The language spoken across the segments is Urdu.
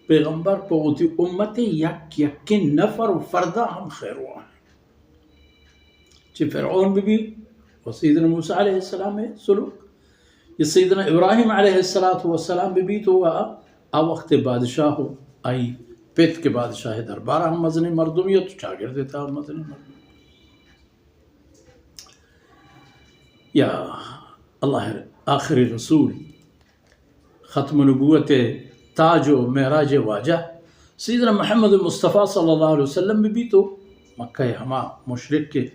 پیغمبر پوتی امت یکی نفر و فردا ہم خیر ہوا ہیں چھ فرعون بھی و سیدنا موسیٰ علیہ السلام سلوک یہ سیدنا ابراہیم علیہ السلام بھی تو آ وقت بادشاہ ہو آئی پیت کے بادشاہ دربارہ ہم مزنی مردمیت چاگر دیتا ہم مزنی مردمیت یا اللہ آخری رسول ختم نبوت تاج و معراج واجہ سیدنا محمد مصطفیٰ صلی اللہ علیہ وسلم بھی تو مکہ ہما مشرق کے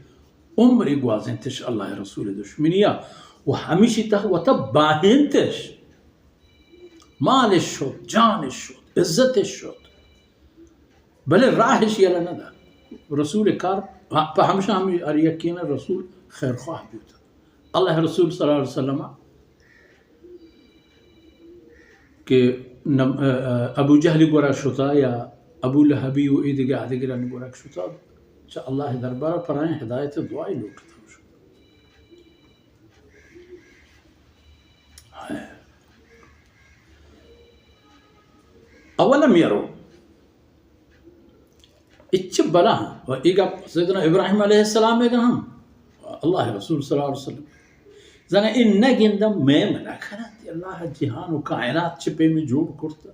عمری گوازن تش اللہ رسول دشمنیہ و ہمیشی تہ و تب باہین تش مال شد جان شد عزت شد بلے راہش یلا ندا رسول کار پہ ہمیشہ ہمیں یقینا رسول خیر خواہ بھی ہوتا اللہ رسول صلی اللہ علیہ وسلم کہ ابو جہل گورا شتا یا ابو لہبی و ایدگی آدگران گورا شتا چا اللہ دربارہ پرائیں ہدایت دعائی لوٹتا اولم یرو اچھ بلا و ایگا سیدنا ابراہیم علیہ السلام ایگا ہم اللہ رسول صلی اللہ علیہ وسلم زنا ان نگندم میں منا کرات اللہ جہان و کائنات چپے میں جوڑ کرتا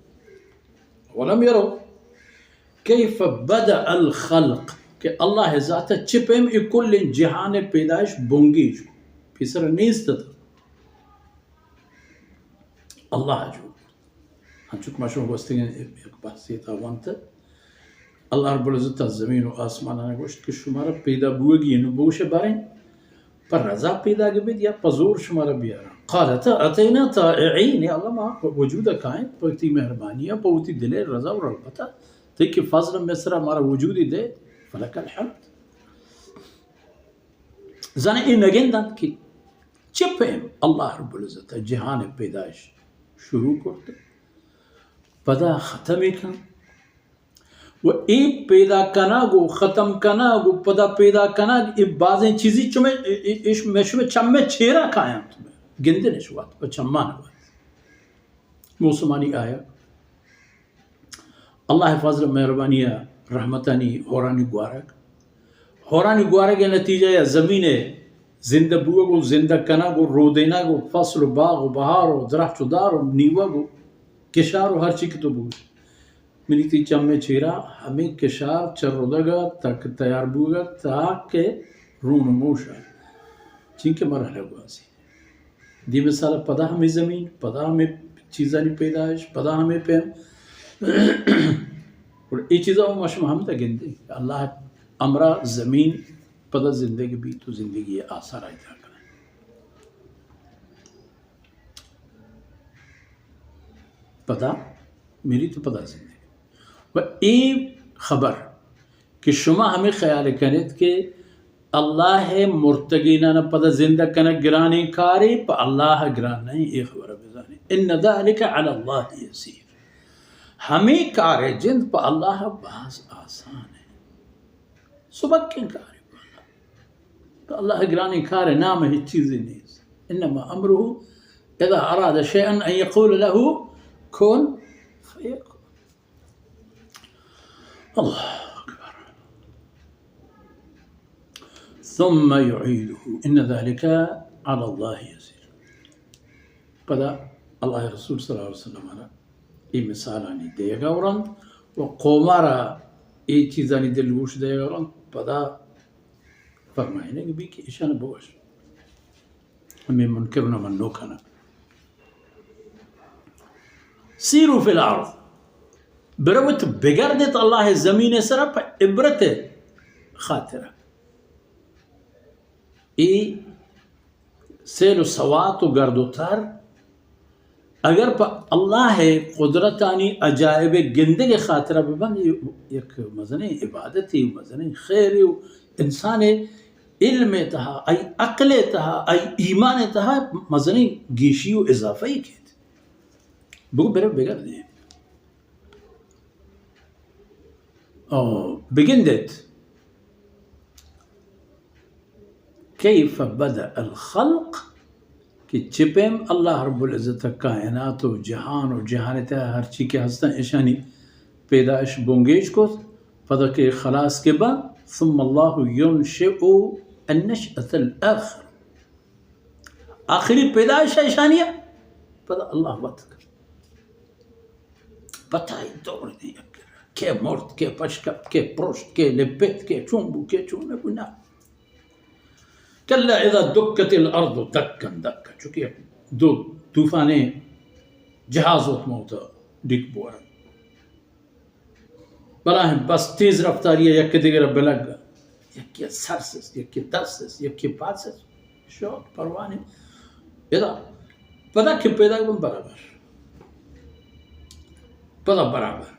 ولم یرو کیف بدأ الخلق کہ اللہ ذات چپے میں کل جہان پیدائش بونگی جو پیسر نیست تھا اللہ جو ہم چک مشہور گوشتی ہیں ایک بحثی تھا وانتا اللہ رب العزت زمین و آسمان آنے گوشت کہ شمارا پیدا بوگی نبوش باریں پر رضا پیدا گبید یا پزور شمارا بیارا قالتا اتینا طائعین یا اللہ ما وجود کائن پوتی مہربانیہ پوتی دل رضا و رغبتا تیکی فضل مصر ہمارا وجودی دے فلک الحمد زن این نگندن کی چپیں اللہ رب العزت جہان پیدائش شروع کرتے پدا ختم کن و ای پیدا کنا گو ختم کنا گو پدا پیدا کنا ای بازیں چیزی چمیں چمیں چھیرا کھایا تمہیں گندے نشوات و چمان ہوات موسمانی آیا اللہ فضل مہربانی رحمتانی ہورانی گوارک نتیجہ یا زمین زندہ بوگا گو زندہ کنا گو رو دینا گو فصل و باغ و بہار و درخت و دار و نیوہ گو کشار و ہر چی کی تو بوگا ملی تی چمے چھیرا ہمیں کشار چرودگا تک تیار بوگا تاکہ رون موشا چنکہ مرحلہ گوازی دی مثال پدا ہمیں زمین پدا ہمیں چیزانی پیدائش پدا ہمیں پیم اور ای چیزا وہ مشمع ہم تا گندے اللہ امرا زمین پدا زندگی بھی تو زندگی آثار آئی تھا کریں پدا میری تو پدا زندگی و ای خبر کہ شما ہمیں خیال کنید کہ اللہ مرتگینانا پدا زندہ کنک گرانی کاری پا اللہ گران نہیں ای خبر بزانی ان ذالک علی اللہ یسیر ہمیں کار جند پا اللہ باز آسان ہے صبح کن کاری پا اللہ گرانی کار نام ہی چیزی نیز انما امرہ اذا اراد شیئا ان یقول له کن فیکن اللہ اکبر ثم يعيده ان ذلك على الله يسير پدا اللہ رسول صلی اللہ علیہ وسلم ای مثالانی دے گا ورن و قومارا ای چیزانی دلوش دے گا ورن پدا فرمائنے کہ بھی کہ اشان بوش ہمیں منکرنا منو کھانا سیرو فی الارض بروت بگردت اللہ زمین سرا پا عبرت خاطرہ ای سیل و سوات و گرد و تر اگر پا اللہ قدرتانی عجائب گندے کے خاطرہ ببند یک مزنی عبادتی مزنی خیری انسان علم تہا ای عقل تہا ای ایمان تہا مزنی گیشی و اضافی کہتے بگو برو بگر دیں بگندت کیف بدأ الخلق کہ چپیم اللہ رب العزت کائنات و جہان و جہانت ہر چی کے ہستن اشانی پیدائش بونگیج کو پدا کے خلاص کے بعد ثم اللہ ینشئ النشأة الآخر آخری پیدائش ہے شانیہ پدا اللہ وقت بتائی دور دیا کہ مرد کہ پشکپ کہ پرشت کہ لبت کہ چونبو کہ چونبو نا کلا اذا دکت الارض دکا دکا چونکہ دو طوفانے جہاز ہوت موتا ڈک بورا براہم بس تیز رفتاری ہے یک دیگر بلگ یکی سرسس یکی درسس یکی پاسس شوق پروانی اذا پدا کہ پیدا کن برابر پدا برابر